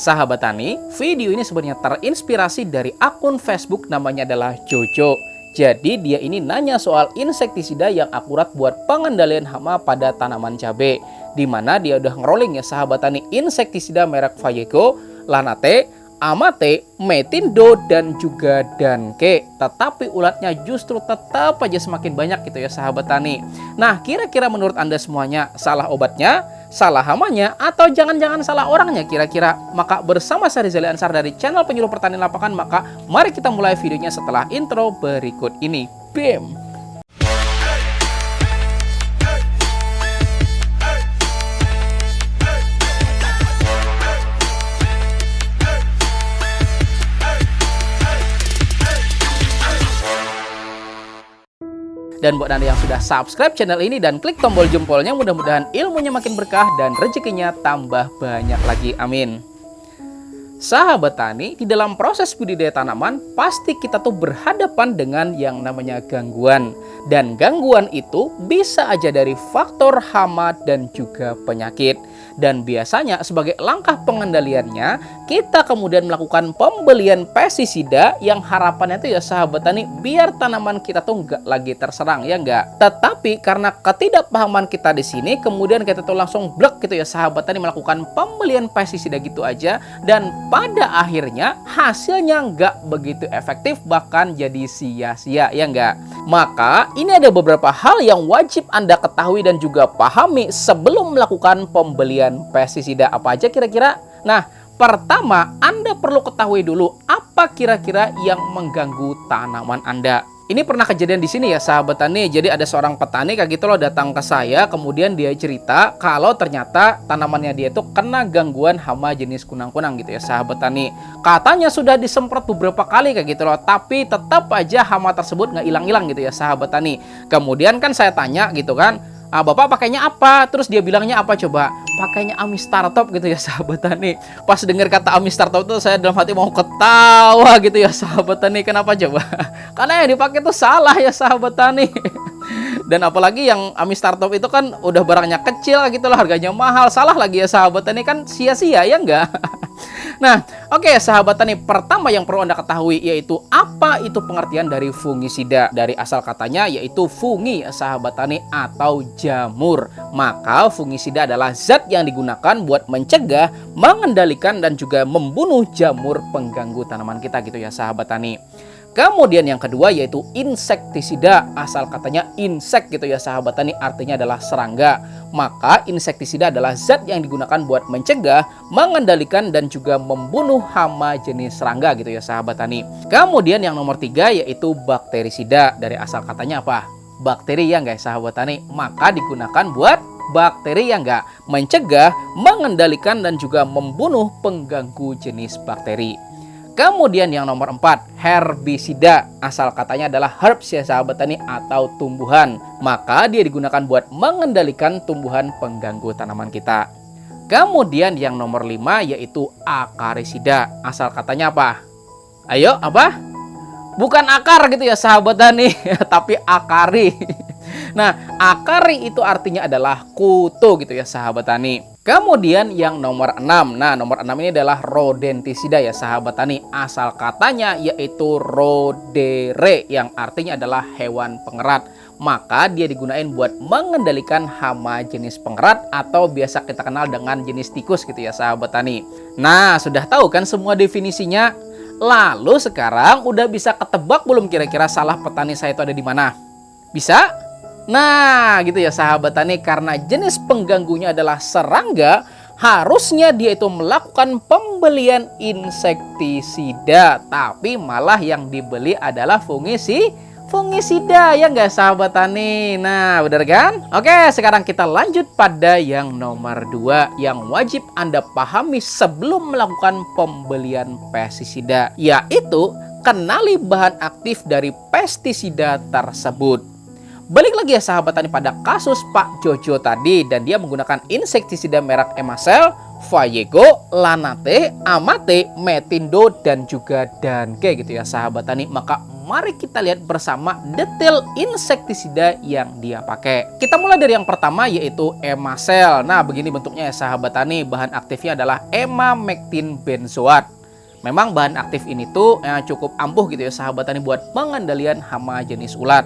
Sahabat Tani, video ini sebenarnya terinspirasi dari akun Facebook namanya adalah Jojo. Jadi dia ini nanya soal insektisida yang akurat buat pengendalian hama pada tanaman cabai. Dimana dia udah ngerolling ya sahabat Tani insektisida merek Vallejo, Lanate, Amate, Metindo, dan juga Danke. Tetapi ulatnya justru tetap aja semakin banyak gitu ya sahabat Tani. Nah, kira-kira menurut Anda semuanya salah obatnya, salah hamanya, atau jangan-jangan salah orangnya kira-kira? Maka bersama saya Rizali Ansar dari channel Penyuluh Pertanian Lapangan, maka mari kita mulai videonya setelah intro berikut ini. BIM! Dan buat Anda yang sudah subscribe channel ini dan klik tombol jempolnya, mudah-mudahan ilmunya makin berkah dan rezekinya tambah banyak lagi. Amin. Sahabat Tani, di dalam proses budidaya tanaman, pasti kita tuh berhadapan dengan yang namanya gangguan. Dan gangguan itu bisa aja dari faktor hama dan juga penyakit. Dan biasanya sebagai langkah pengendaliannya, kita kemudian melakukan pembelian pestisida yang harapannya itu ya sahabat Tani, biar tanaman kita tuh nggak lagi terserang, ya nggak? Tetapi karena ketidakpahaman kita di sini, kemudian kita tuh langsung blok gitu ya sahabat Tani, melakukan pembelian pestisida gitu aja. Dan pada akhirnya hasilnya nggak begitu efektif, bahkan jadi sia-sia, ya nggak? Maka ini ada beberapa hal yang wajib Anda ketahui dan juga pahami sebelum melakukan pembelian pestisida. Apa aja kira-kira? Nah, pertama Anda perlu ketahui dulu apa kira-kira yang mengganggu tanaman Anda. Ini pernah kejadian di sini ya sahabat Tani. Jadi ada seorang petani kayak gitu loh datang ke saya, kemudian dia cerita kalau ternyata tanamannya dia itu kena gangguan hama jenis kunang-kunang gitu ya sahabat Tani. Katanya sudah disemprot beberapa kali kayak gitu loh, tapi tetap aja hama tersebut nggak hilang-hilang gitu ya sahabat Tani. Kemudian kan saya tanya gitu kan, Bapak pakainya apa? Terus dia bilangnya apa coba? Pakainya Amistartop gitu ya sahabat Tani. Pas dengar kata Amistartop tuh saya dalam hati mau ketawa gitu ya sahabat Tani. Kenapa coba? Karena yang dipakai tuh salah ya sahabat Tani. Dan apalagi yang Amistartop itu kan udah barangnya kecil gitu lah, harganya mahal. Salah lagi ya sahabat Tani, kan sia-sia ya enggak? Nah, oke sahabat Tani, pertama yang perlu Anda ketahui yaitu apa itu pengertian dari fungisida. Dari asal katanya yaitu fungi sahabat Tani atau jamur. Maka fungisida adalah zat yang digunakan buat mencegah, mengendalikan dan juga membunuh jamur pengganggu tanaman kita gitu ya sahabat Tani. Kemudian yang kedua yaitu insektisida. Asal katanya insek gitu ya sahabat Tani, artinya adalah serangga. Maka insektisida adalah zat yang digunakan buat mencegah, mengendalikan dan juga membunuh hama jenis serangga gitu ya sahabat Tani. Kemudian yang nomor tiga yaitu bakterisida. Dari asal katanya apa? Bakteri ya guys sahabat Tani. Maka digunakan buat bakteri yang enggak mencegah, mengendalikan dan juga membunuh pengganggu jenis bakteri. Kemudian yang nomor 4, herbisida. Asal katanya adalah herbs ya sahabat Tani atau tumbuhan. Maka dia digunakan buat mengendalikan tumbuhan pengganggu tanaman kita. Kemudian yang nomor 5 yaitu akarisida. Asal katanya apa? Ayo apa? Bukan akar gitu ya sahabat Tani, tapi akari. Nah, akari itu artinya adalah kutu gitu ya sahabat Tani. Kemudian yang nomor 6. Nah, nomor 6 ini adalah rodentisida ya sahabat Tani. Asal katanya yaitu rodere yang artinya adalah hewan pengerat. Maka dia digunain buat mengendalikan hama jenis pengerat atau biasa kita kenal dengan jenis tikus gitu ya sahabat Tani. Nah, sudah tahu kan semua definisinya? Lalu sekarang udah bisa ketebak belum kira-kira salah petani saya itu ada di mana? Bisa? Nah, gitu ya sahabat Tani, karena jenis pengganggunya adalah serangga, harusnya dia itu melakukan pembelian insektisida, tapi malah yang dibeli adalah fungisida ya nggak sahabat Tani. Nah, benar kan? Oke, sekarang kita lanjut pada yang nomor 2 yang wajib Anda pahami sebelum melakukan pembelian pestisida, yaitu kenali bahan aktif dari pestisida tersebut. Balik lagi ya sahabat Tani pada kasus Pak Jojo tadi, dan dia menggunakan insektisida merek Emacel, Vallejo, Lanate, Amate, Metindo dan juga Danke gitu ya sahabat Tani. Maka mari kita lihat bersama detail insektisida yang dia pakai. Kita mulai dari yang pertama yaitu Emacel. Nah, begini bentuknya ya sahabat tani. Bahan aktifnya adalah emamectin benzoat. Memang bahan aktif ini tuh cukup ampuh gitu ya sahabat tani buat pengendalian hama jenis ulat.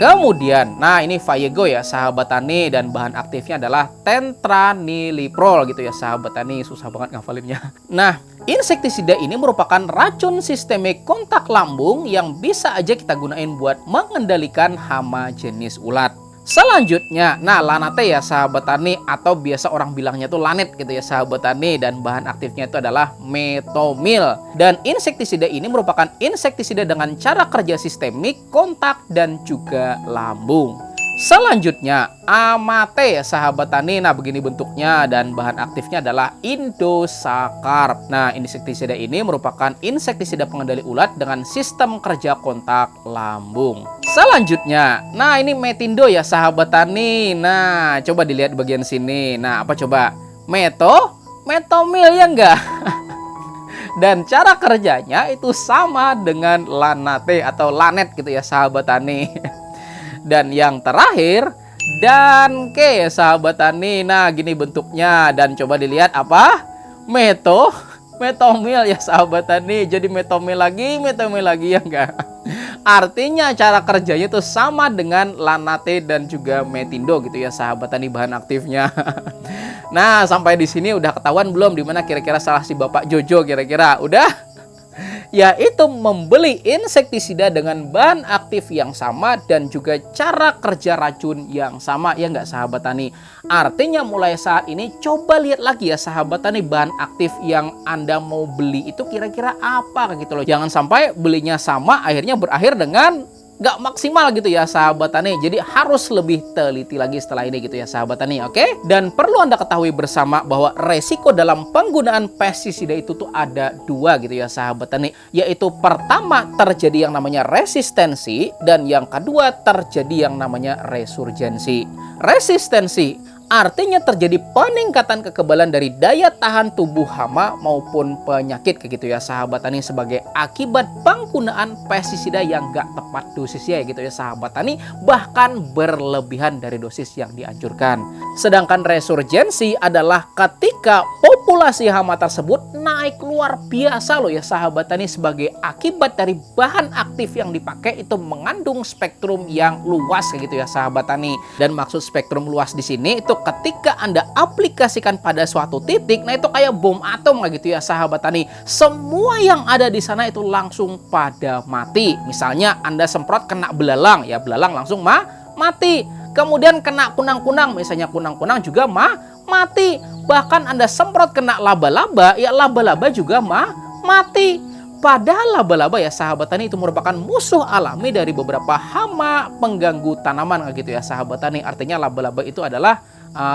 Kemudian, nah ini Viago ya sahabat tani, dan bahan aktifnya adalah Tentraniliprol gitu ya sahabat tani, susah banget ngafalinnya. Nah, insektisida ini merupakan racun sistemik kontak lambung yang bisa aja kita gunain buat mengendalikan hama jenis ulat. Selanjutnya, nah Lanate ya sahabat tani, atau biasa orang bilangnya tuh lanet gitu ya sahabat tani, dan bahan aktifnya itu adalah metomil. Dan insektisida ini merupakan insektisida dengan cara kerja sistemik, kontak, dan juga lambung. Selanjutnya, Amate ya sahabat tani. Nah, begini bentuknya dan bahan aktifnya adalah Indosakar. Nah, insektisida ini merupakan insektisida pengendali ulat dengan sistem kerja kontak lambung. Selanjutnya, nah ini Metindo ya sahabat tani. Nah, coba dilihat bagian sini. Nah, apa coba? Metomil ya enggak? Dan cara kerjanya itu sama dengan Lanate atau Lanet gitu ya sahabat tani. Dan yang terakhir, Danke ya sahabat tani. Nah, gini bentuknya dan coba dilihat apa? Metomil ya sahabat tani. Jadi metomil lagi ya enggak? Artinya cara kerjanya itu sama dengan Lanate dan juga Metindo gitu ya sahabat tani bahan aktifnya. Nah, sampai di sini udah ketahuan belum di mana kira-kira salah si Bapak Jojo kira-kira? Udah? Yaitu membeli insektisida dengan bahan aktif yang sama dan juga cara kerja racun yang sama, ya nggak sahabat tani. Artinya mulai saat ini coba lihat lagi ya sahabat tani, bahan aktif yang Anda mau beli itu kira-kira apa gitu loh. Jangan sampai belinya sama akhirnya berakhir dengan nggak maksimal gitu ya sahabat tani. Jadi harus lebih teliti lagi setelah ini gitu ya sahabat tani, oke? Dan perlu Anda ketahui bersama bahwa resiko dalam penggunaan pestisida itu tuh ada dua gitu ya sahabat tani. Yaitu pertama terjadi yang namanya resistensi, dan yang kedua terjadi yang namanya resurgensi. Resistensi artinya terjadi peningkatan kekebalan dari daya tahan tubuh hama maupun penyakit kayak gitu ya sahabat tani, sebagai akibat penggunaan pestisida yang gak tepat dosisnya ya gitu ya sahabat tani, bahkan berlebihan dari dosis yang dianjurkan. Sedangkan resurgensi adalah ketika populasi hama tersebut naik luar biasa loh ya sahabat tani, sebagai akibat dari bahan aktif yang dipakai itu mengandung spektrum yang luas kayak gitu ya sahabat tani. Dan maksud spektrum luas di sini itu ketika Anda aplikasikan pada suatu titik, nah itu kayak bom atom gitu ya sahabat tani. Semua yang ada di sana itu langsung pada mati. Misalnya Anda semprot kena belalang, ya belalang langsung mati. Kemudian kena kunang-kunang, misalnya kunang-kunang juga mati. Bahkan Anda semprot kena laba-laba, ya laba-laba juga mati. Padahal laba-laba ya sahabat tani itu merupakan musuh alami dari beberapa hama pengganggu tanaman gitu ya sahabat tani. Artinya laba-laba itu adalah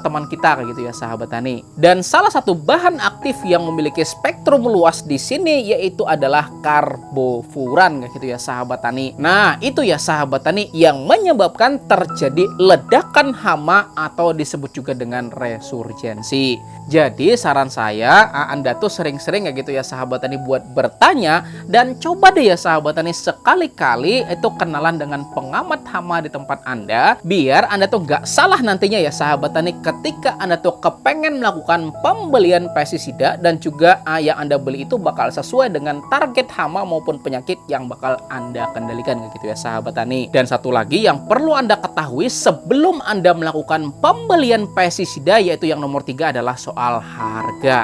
teman kita kayak gitu ya sahabat tani. Dan salah satu bahan aktif yang memiliki spektrum luas di sini yaitu adalah karbofuran kayak gitu ya sahabat tani. Nah, itu ya sahabat tani yang menyebabkan terjadi ledakan hama atau disebut juga dengan resurgensi. Jadi saran saya, Anda tuh sering-sering kayak gitu ya sahabat tani buat bertanya, dan coba deh ya sahabat tani sekali-kali itu kenalan dengan pengamat hama di tempat Anda, biar Anda tuh nggak salah nantinya ya sahabat tani ketika Anda tuh kepengen melakukan pembelian pestisida, dan juga yang Anda beli itu bakal sesuai dengan target hama maupun penyakit yang bakal Anda kendalikan gitu ya sahabat tani. Dan satu lagi yang perlu Anda ketahui sebelum Anda melakukan pembelian pestisida, yaitu yang nomor 3 adalah soal harga.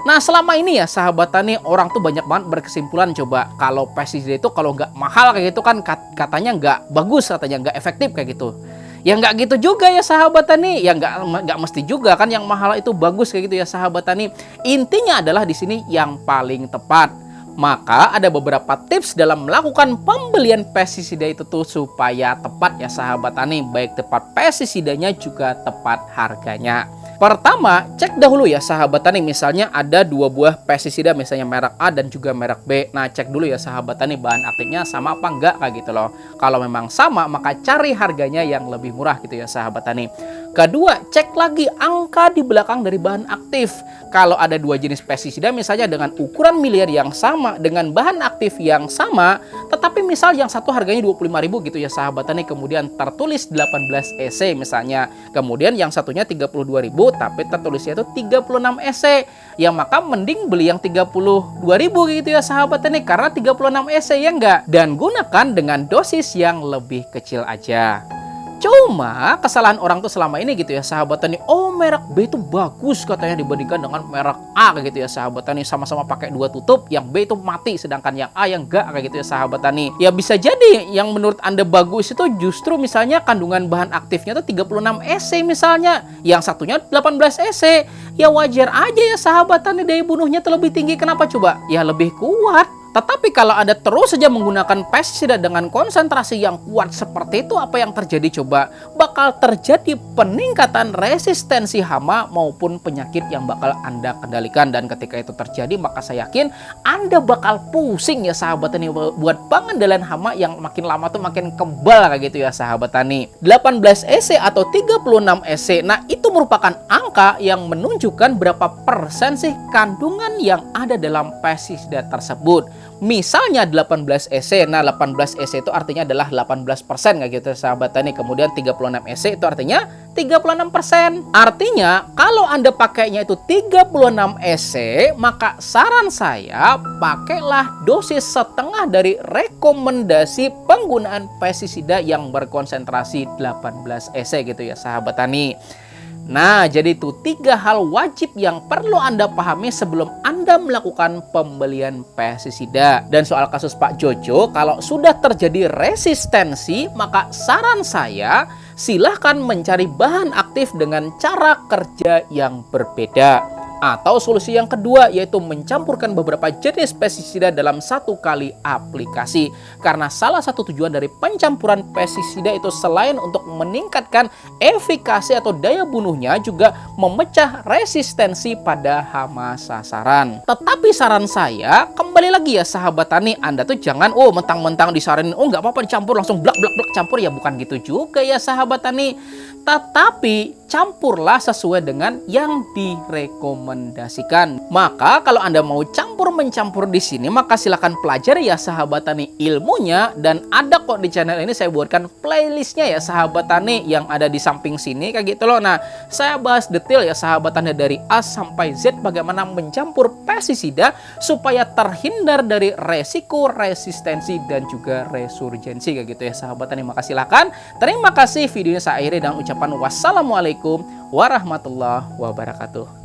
Nah, selama ini ya sahabat tani, orang tuh banyak banget berkesimpulan coba kalau pestisida itu kalau nggak mahal kayak gitu kan katanya nggak bagus, katanya nggak efektif kayak gitu. Ya nggak gitu juga ya sahabat tani, ya nggak mesti juga kan yang mahal itu bagus kayak gitu ya sahabat tani. Intinya adalah di sini yang paling tepat. Maka ada beberapa tips dalam melakukan pembelian pestisida itu tuh supaya tepat ya sahabat tani, baik tepat pestisidanya juga tepat harganya. Pertama, cek dahulu ya sahabat tani, misalnya ada 2 buah pestisida misalnya merek A dan juga merek B. Nah, cek dulu ya sahabat tani bahan aktifnya sama apa enggak kayak gitu loh. Kalau memang sama, maka cari harganya yang lebih murah gitu ya sahabat tani. Kedua, cek lagi angka di belakang dari bahan aktif. Kalau ada 2 jenis pestisida misalnya dengan ukuran miliar yang sama, dengan bahan aktif yang sama, tetapi misal yang satu harganya 25.000 gitu ya sahabat tani, kemudian tertulis 18 EC misalnya. Kemudian yang satunya 32.000 tapi tertulisnya itu 36 EC. Ya maka mending beli yang 32.000 gitu ya sahabat tani, karena 36 EC ya enggak. Dan gunakan dengan dosis yang lebih kecil aja. Cuma kesalahan orang tuh selama ini gitu ya sahabat tani, oh merek B itu bagus katanya dibandingkan dengan merek A kayak gitu ya sahabat tani, sama-sama pakai 2 tutup, yang B itu mati sedangkan yang A yang enggak kayak gitu ya sahabat tani. Ya bisa jadi yang menurut Anda bagus itu justru misalnya kandungan bahan aktifnya tuh 36 EC misalnya, yang satunya 18 EC. Ya wajar aja ya sahabat tani, daya bunuhnya tuh lebih tinggi. Kenapa coba? Ya lebih kuat. Tetapi kalau Anda terus saja menggunakan pestisida dengan konsentrasi yang kuat seperti itu, apa yang terjadi coba? Bakal terjadi peningkatan resistensi hama maupun penyakit yang bakal Anda kendalikan. Dan ketika itu terjadi, maka saya yakin Anda bakal pusing ya sahabat tani, buat pengendalian hama yang makin lama tuh makin kebal kayak gitu ya sahabat tani. 18 EC atau 36 EC, nah itu merupakan angka yang menunjukkan berapa persen sih kandungan yang ada dalam pestisida tersebut. Misalnya 18 EC, nah 18 EC itu artinya adalah 18% kayak gitu sahabat tani. Kemudian 36 EC itu artinya 36%. Artinya kalau Anda pakainya itu 36 EC, maka saran saya pakailah dosis setengah dari rekomendasi penggunaan pestisida yang berkonsentrasi 18 EC gitu ya sahabat tani. Nah, jadi itu 3 hal wajib yang perlu Anda pahami sebelum Anda melakukan pembelian pestisida. Dan soal kasus Pak Jojo, kalau sudah terjadi resistensi, maka saran saya silahkan mencari bahan aktif dengan cara kerja yang berbeda. Atau solusi yang kedua yaitu mencampurkan beberapa jenis pestisida dalam satu kali aplikasi. Karena salah satu tujuan dari pencampuran pestisida itu selain untuk meningkatkan efikasi atau daya bunuhnya, juga memecah resistensi pada hama sasaran. Tetapi saran saya, kembali lagi ya sahabat tani, Anda tuh jangan mentang-mentang disaranin, nggak apa-apa dicampur langsung blak campur, ya bukan gitu juga ya sahabat tani. Tetapi campurlah sesuai dengan yang direkomendasikan. Maka kalau Anda mau campur-mencampur di sini, maka silakan pelajari ya sahabat tani ilmunya, dan ada kok di channel ini saya buatkan playlistnya ya sahabat tani yang ada di samping sini kayak gitu loh. Nah, saya bahas detail ya sahabat tani dari A sampai Z bagaimana mencampur pestisida supaya terhindar dari resiko resistensi dan juga resurgensi kayak gitu ya sahabat tani. Maka silakan. Terima kasih, videonya saya akhiri dengan ucapan wassalamualaikum warahmatullahi wabarakatuh.